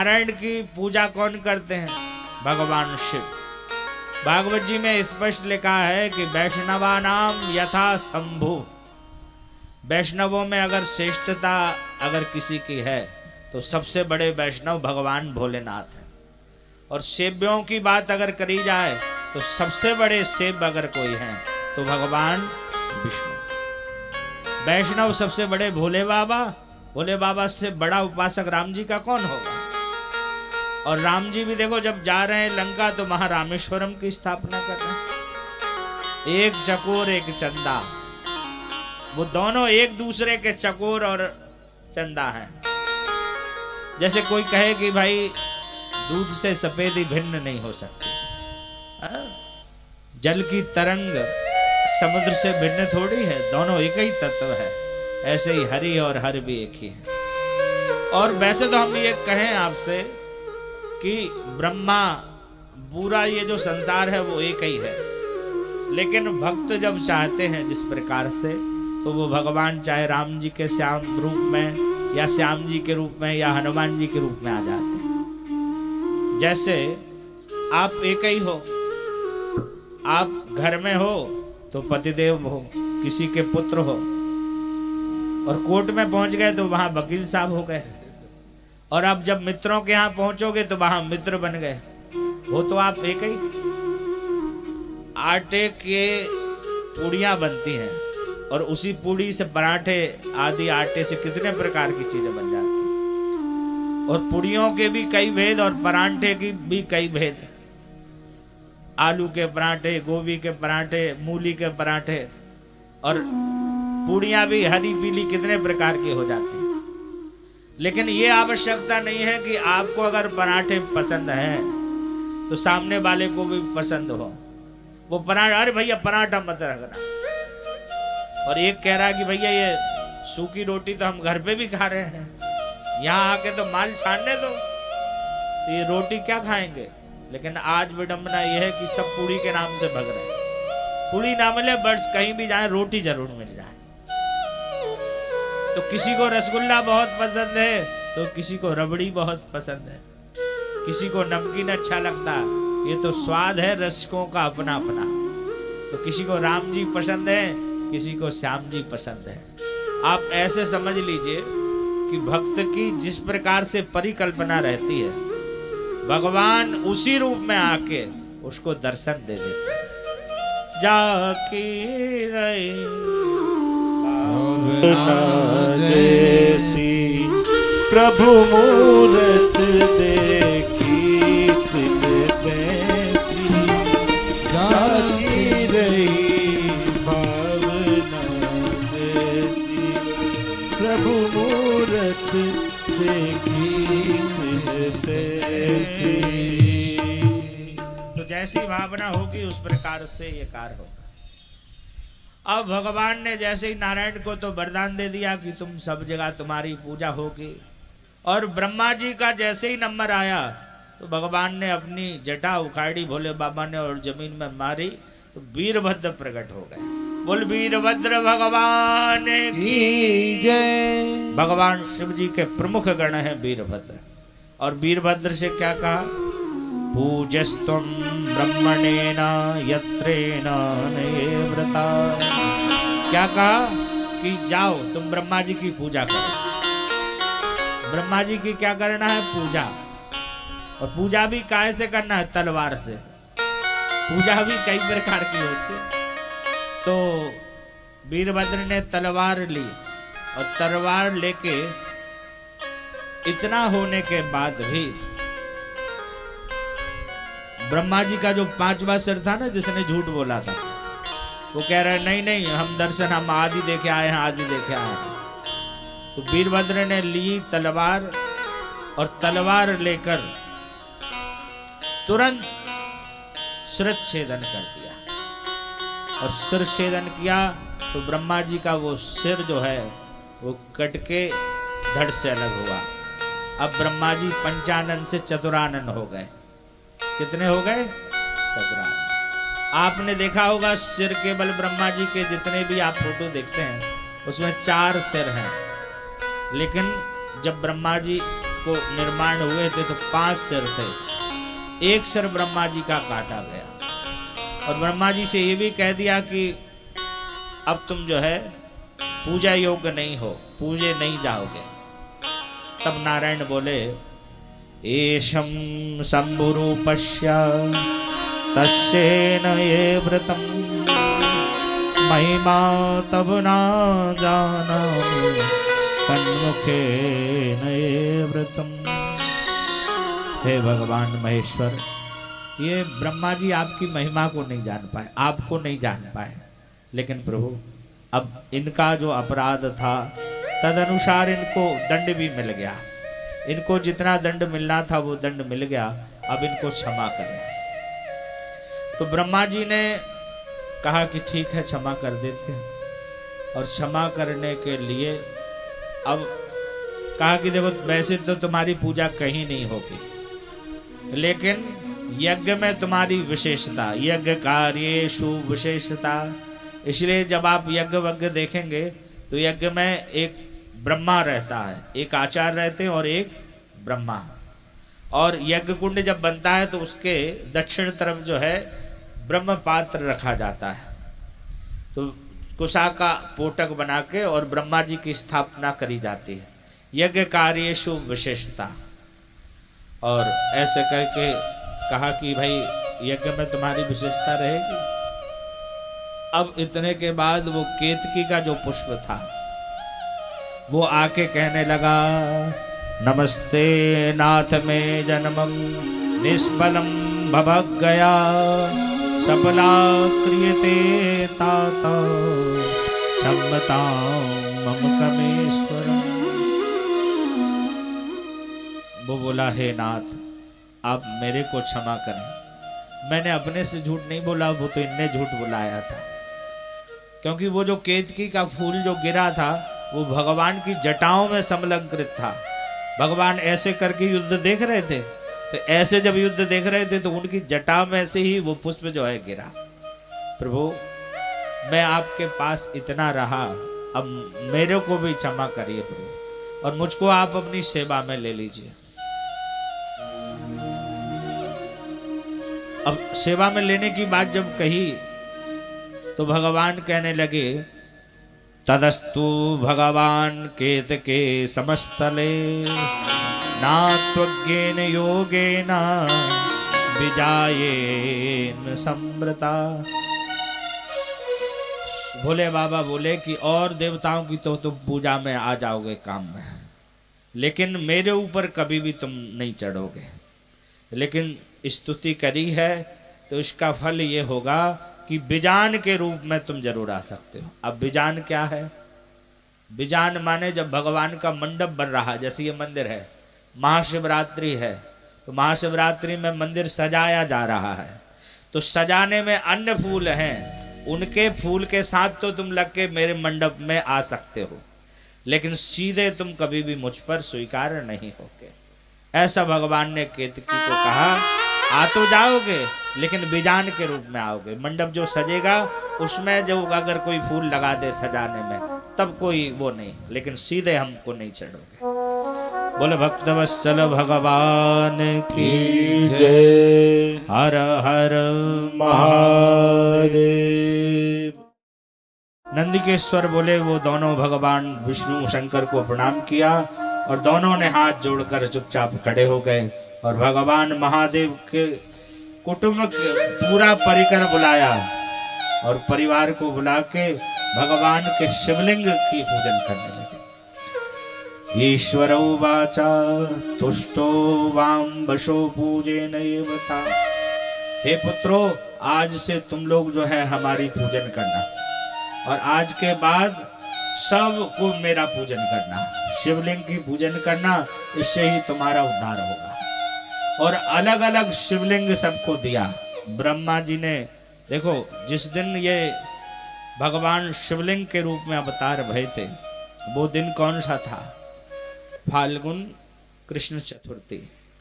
नारायण की पूजा कौन करते हैं? भगवान शिव। भागवत जी में स्पष्ट लिखा है कि वैष्णवा नाम यथा शंभु। वैष्णवों में अगर श्रेष्ठता अगर किसी की है तो सबसे बड़े वैष्णव भगवान भोलेनाथ हैं। और सेव्यों की बात अगर करी जाए तो सबसे बड़े सेव्य अगर कोई हैं तो भगवान विष्णु। वैष्णव सबसे बड़े भोले बाबा। भोले बाबा से बड़ा उपासक राम जी का कौन होगा? और राम जी भी देखो जब जा रहे हैं लंका तो वहां रामेश्वरम की स्थापना कर रहे हैं। एक चकोर एक चंदा, वो दोनों एक दूसरे के चकोर और चंदा हैं। जैसे कोई कहे कि भाई दूध से सफेदी भिन्न नहीं हो सकती, जल की तरंग समुद्र से भिन्न थोड़ी है, दोनों एक ही तत्व है। ऐसे ही हरि और हर भी एक ही है। और वैसे तो हम ये कहें आपसे कि ब्रह्मा पूरा ये जो संसार है वो एक ही है, लेकिन भक्त जब चाहते हैं जिस प्रकार से तो वो भगवान चाहे राम जी के श्याम रूप में या श्याम जी के रूप में या हनुमान जी के रूप में आ जाते हैं। जैसे आप एक ही हो, आप घर में हो तो पतिदेव हो, किसी के पुत्र हो, और कोर्ट में पहुंच गए तो वहां वकील साहब हो गए, और अब जब मित्रों के यहाँ पहुंचोगे तो वहां मित्र बन गए। हो तो आप एक ही। आटे के पूड़ियां बनती हैं और उसी पूड़ी से पराठे आदि आटे से कितने प्रकार की चीजें बन जाती हैं। और पूड़ियों के भी कई भेद और पराठे की भी कई भेद। आलू के पराठे, गोभी के पराठे, मूली के पराठे, और पूड़ियां भी हरी पीली कितने प्रकार की हो जाती हैं। लेकिन ये आवश्यकता नहीं है कि आपको अगर पराठे पसंद हैं तो सामने वाले को भी पसंद हो। वो पराठा, अरे भैया पराठा मत रखना, और एक कह रहा है कि भैया ये सूखी रोटी तो हम घर पे भी खा रहे हैं, यहाँ आके तो माल छानने दो, तो ये रोटी क्या खाएंगे। लेकिन आज विडंबना यह है कि सब पूड़ी के नाम से भग रहे हैं। पूड़ी ना मिले बस कहीं भी जाए रोटी जरूर मिल जाए। तो किसी को रसगुल्ला बहुत पसंद है तो किसी को रबड़ी बहुत पसंद है, किसी को नमकीन अच्छा लगता है। ये तो स्वाद है रसिकों का अपना अपना। तो किसी को राम जी पसंद है, किसी को श्याम जी पसंद है। आप ऐसे समझ लीजिए कि भक्त की जिस प्रकार से परिकल्पना रहती है, भगवान उसी रूप में आके उसको दर्शन दे देते हैं। जाकी रही जैसी प्रभु मूरत देखी बैसी, जागी रही भावना जैसी प्रभु मूरत देखी बैसी। तो जैसी भावना होगी उस प्रकार से ये कार्य होगा। अब भगवान ने जैसे ही नारायण को तो वरदान दे दिया कि तुम सब जगह तुम्हारी पूजा होगी, और ब्रह्मा जी का जैसे ही नंबर आया तो भगवान ने अपनी जटा उखाड़ी भोले बाबा ने और जमीन में मारी, तो वीरभद्र प्रकट हो गए। बोल वीरभद्र भगवान की जय। भगवान शिव जी के प्रमुख गण है वीरभद्र। और वीरभद्र से क्या कहा? पूजस्तुम ब्रह्मणेन यत्रेण व्रता। क्या कहा कि जाओ तुम ब्रह्मा जी की पूजा करो। ब्रह्मा जी की क्या करना है? पूजा। और पूजा भी काय से करना है? तलवार से। पूजा भी कई प्रकार की होती है। तो वीरभद्र ने तलवार ली, और तलवार लेके इतना होने के बाद भी ब्रह्मा जी का जो पांचवा सिर था ना, जिसने झूठ बोला था, वो कह रहे नहीं नहीं हम दर्शन हम आदि देखे आए हैं, आदि देखे आए हैं। तो वीरभद्र ने ली तलवार, और तलवार लेकर तुरंत शिरच्छेदन कर दिया। और सिर छेदन किया तो ब्रह्मा जी का वो सिर जो है वो कट के धड़ से अलग हुआ। अब ब्रह्मा जी पंचानन से चतुरानन हो गए। कितने हो गए? चतुरानन। आपने देखा होगा सिर केवल ब्रह्मा जी के जितने भी आप फोटो देखते हैं उसमें 4 सिर हैं, लेकिन जब ब्रह्मा जी को निर्माण हुए थे तो 5 सिर थे। एक सिर ब्रह्मा जी का काटा गया और ब्रह्मा जी से ये भी कह दिया कि अब तुम जो है पूजा योग्य नहीं हो, पूजे नहीं जाओगे। तब नारायण बोले एशं शंभुरूपस्य तस्येन ये व्रतम महिमा तब ना जानामि तन्मुखेन ये व्रतम। हे भगवान महेश्वर, ये ब्रह्मा जी आपकी महिमा को नहीं जान पाए, आपको नहीं जान पाए, लेकिन प्रभु अब इनका जो अपराध था तदनुसार इनको दंड भी मिल गया। इनको जितना दंड मिलना था वो दंड मिल गया, अब इनको क्षमा करें। तो ब्रह्मा जी ने कहा कि ठीक है, क्षमा कर देते हैं। और क्षमा करने के लिए अब कहा कि देखो वैसे तो तुम्हारी पूजा कहीं नहीं होगी, लेकिन यज्ञ में तुम्हारी विशेषता, यज्ञ कार्येषु विशेषता, इसलिए जब आप यज्ञ वज्ञ देखेंगे तो यज्ञ में एक ब्रह्मा रहता है, एक आचार्य रहते हैं और एक ब्रह्मा। और यज्ञ कुंड जब बनता है तो उसके दक्षिण तरफ जो है ब्रह्म पात्र रखा जाता है। तो कुशा का पोटक बना के और ब्रह्मा जी की स्थापना करी जाती है। यज्ञ कार्येषु विशेषता। और ऐसे कह के कहा कि भाई यज्ञ में तुम्हारी विशेषता रहेगी। अब इतने के बाद वो केतकी का जो पुष्प था वो आके कहने लगा नमस्ते नाथ में जन्मम निष्फलम भभग गया सफला क्रियते ताता क्षमता मम कमेश्वरम। वो बोला हे नाथ, आप मेरे को क्षमा करें, मैंने अपने से झूठ नहीं बोला, वो तो इनने झूठ बुलाया था। क्योंकि वो जो केतकी का फूल जो गिरा था वो भगवान की जटाओं में संलग्नित था। भगवान ऐसे करके युद्ध देख रहे थे, तो ऐसे जब युद्ध देख रहे थे तो उनकी जटा में से ही वो पुष्प जो है गिरा। प्रभु, मैं आपके पास इतना रहा, अब मेरे को भी क्षमा करिए प्रभु, और मुझको आप अपनी सेवा में ले लीजिए। अब सेवा में लेने की बात जब कही तो भगवान कहने लगे तदस्तु भगवान केतके समस्तले नात्वज्ञेन योगेन विजायेन समृता। भोले बाबा बोले कि और देवताओं की तो तुम पूजा में आ जाओगे काम में, लेकिन मेरे ऊपर कभी भी तुम नहीं चढ़ोगे। लेकिन स्तुति करी है तो इसका फल ये होगा कि बिजान के रूप में तुम जरूर आ सकते हो। अब बिजान क्या है? बिजान माने जब भगवान का मंडप बन रहा, जैसे ये मंदिर है, महाशिवरात्रि है तो महाशिवरात्रि में मंदिर सजाया जा रहा है, तो सजाने में अन्य फूल हैं, उनके फूल के साथ तो तुम लग के मेरे मंडप में आ सकते हो, लेकिन सीधे तुम कभी भी मुझ पर स्वीकार नहीं होगे। ऐसा भगवान ने केतकी को कहा, आ तो जाओगे लेकिन बिजान के रूप में आओगे। मंडप जो सजेगा उसमें जो अगर कोई फूल लगा दे सजाने में तब कोई वो नहीं, लेकिन सीधे हमको नहीं चढ़ोगे। बोले भक्तवत्सल भगवान की जय। हर हर महादेव। नंदिकेश्वर बोले वो दोनों भगवान विष्णु शंकर को प्रणाम किया और दोनों ने हाथ जोड़कर चुपचाप खड़े हो गए और भगवान महादेव के कुटुंब पूरा परिकर बुलाया और परिवार को बुला के भगवान के शिवलिंग की पूजन करने लगे। ईश्वर वाचा तुष्टो वाम बशो पूजेन एव ता। हे पुत्रो, आज से तुम लोग जो है हमारी पूजन करना और आज के बाद सबको मेरा पूजन करना, शिवलिंग की पूजन करना, इससे ही तुम्हारा उद्धार होगा। और अलग अलग शिवलिंग सबको दिया। ब्रह्मा जी ने देखो, जिस दिन ये भगवान शिवलिंग के रूप में अवतार भये थे वो दिन कौन सा था? फाल्गुन कृष्ण चतुर्थी,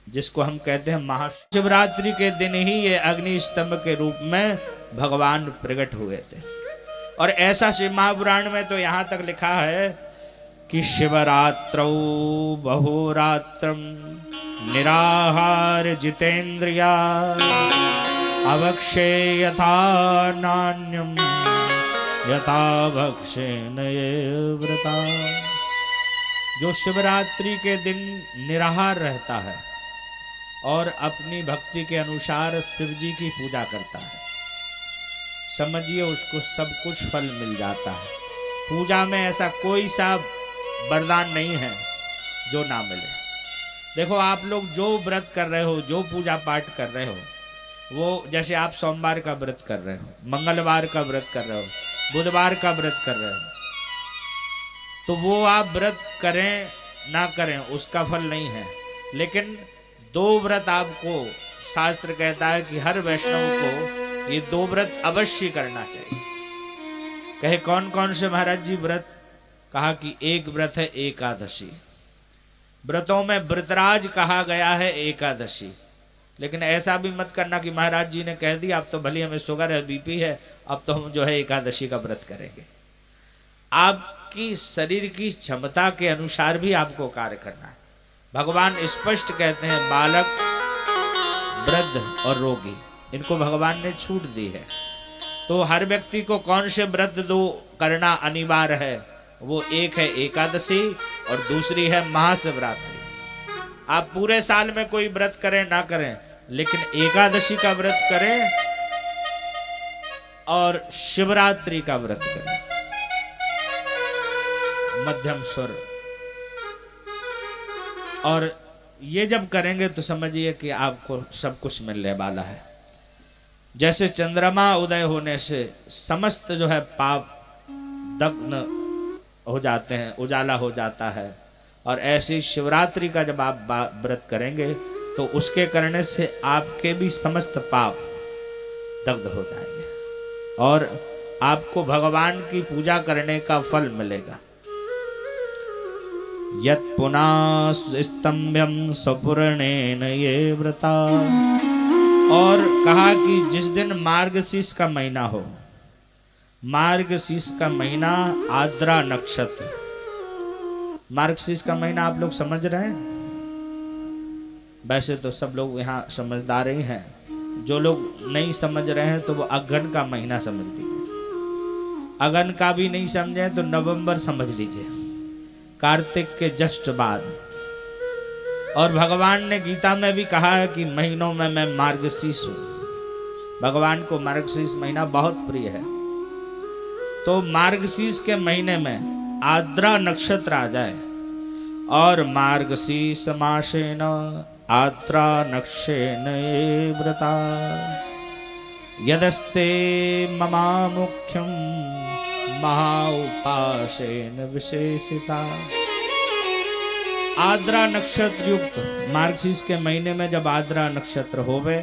जिसको हम कहते हैं महाशिवरात्रि के दिन ही ये अग्नि स्तंभ के रूप में भगवान प्रकट हुए थे। और ऐसा शिव महापुराण में तो यहाँ तक लिखा है कि शिवरात्रौ बहुरात्रं निराहार जितेन्द्रिया अवक्षे यथा नान्यम यथा भक्षेन ये व्रता। जो शिवरात्रि के दिन निराहार रहता है और अपनी भक्ति के अनुसार शिव जी की पूजा करता है, समझिए उसको सब कुछ फल मिल जाता है। पूजा में ऐसा कोई सा वरदान नहीं है जो ना मिले। देखो आप लोग जो व्रत कर रहे हो, जो पूजा पाठ कर रहे हो, वो जैसे आप सोमवार का व्रत कर रहे हो, मंगलवार का व्रत कर रहे हो, बुधवार का व्रत कर रहे हो, तो वो आप व्रत करें ना करें उसका फल नहीं है। लेकिन दो व्रत आपको शास्त्र कहता है कि हर वैष्णव को ये दो व्रत अवश्य करना चाहिए। कहे कौन कौन से महाराज जी व्रत? कहा कि एक व्रत है एकादशी। व्रतों में व्रतराज कहा गया है एकादशी। लेकिन ऐसा भी मत करना कि महाराज जी ने कह दिया अब तो भली हमें शुगर है, बीपी है, अब तो हम जो है एकादशी का व्रत करेंगे। आपकी शरीर की क्षमता के अनुसार भी आपको कार्य करना है। भगवान स्पष्ट कहते हैं बालक, वृद्ध और रोगी, इनको भगवान ने छूट दी है। तो हर व्यक्ति को कौन से व्रत दो करना अनिवार्य है? वो एक है एकादशी और दूसरी है महाशिवरात्रि। आप पूरे साल में कोई व्रत करें ना करें, लेकिन एकादशी का व्रत करें और शिवरात्रि का व्रत करें। मध्यम स्वर। और ये जब करेंगे तो समझिए कि आपको सब कुछ मिलने वाला है। जैसे चंद्रमा उदय होने से समस्त जो है पाप दग्न हो जाते हैं, उजाला हो जाता है, और ऐसी शिवरात्रि का जब आप व्रत करेंगे तो उसके करने से आपके भी समस्त पाप दग्ध हो जाएंगे और आपको भगवान की पूजा करने का फल मिलेगा। यत् पुनः स्तंभ्यम स्वपूर्णेन ये व्रता। और कहा कि जिस दिन मार्गशीर्ष का महीना हो, मार्गशीर्ष का महीना आद्रा नक्षत्र, मार्गशीर्ष का महीना आप लोग समझ रहे हैं? वैसे तो सब लोग यहाँ समझदार ही हैं। जो लोग नहीं समझ रहे हैं तो वो अगहन का महीना समझ लीजिए। अगहन का भी नहीं समझे तो नवंबर समझ लीजिए, कार्तिक के जस्ट बाद। और भगवान ने गीता में भी कहा है कि महीनों में मैं मार्गशीर्ष हूं। भगवान को मार्गशीर्ष महीना बहुत प्रिय है। तो मार्गशीर्ष के महीने में आद्रा नक्षत्र आ जाए और मार्गशीर्ष मासेन आद्रा नक्षेन ये व्रता यदस्ते ममा मुख्यम महाउपासेन विशेषिता। आद्रा नक्षत्र युक्त मार्गशीर्ष के महीने में जब आद्रा नक्षत्र होवे,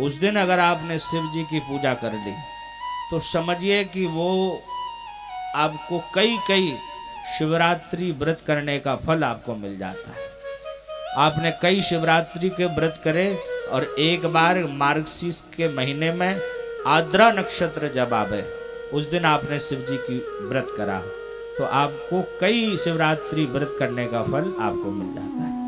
उस दिन अगर आपने शिव जी की पूजा कर ली तो समझिए कि वो आपको कई कई शिवरात्रि व्रत करने का फल आपको मिल जाता है। आपने कई शिवरात्रि के व्रत करे और एक बार मार्गशीर्ष के महीने में आद्रा नक्षत्र जब आवे, उस दिन आपने शिव जी की व्रत करा तो आपको कई शिवरात्रि व्रत करने का फल आपको मिल जाता है।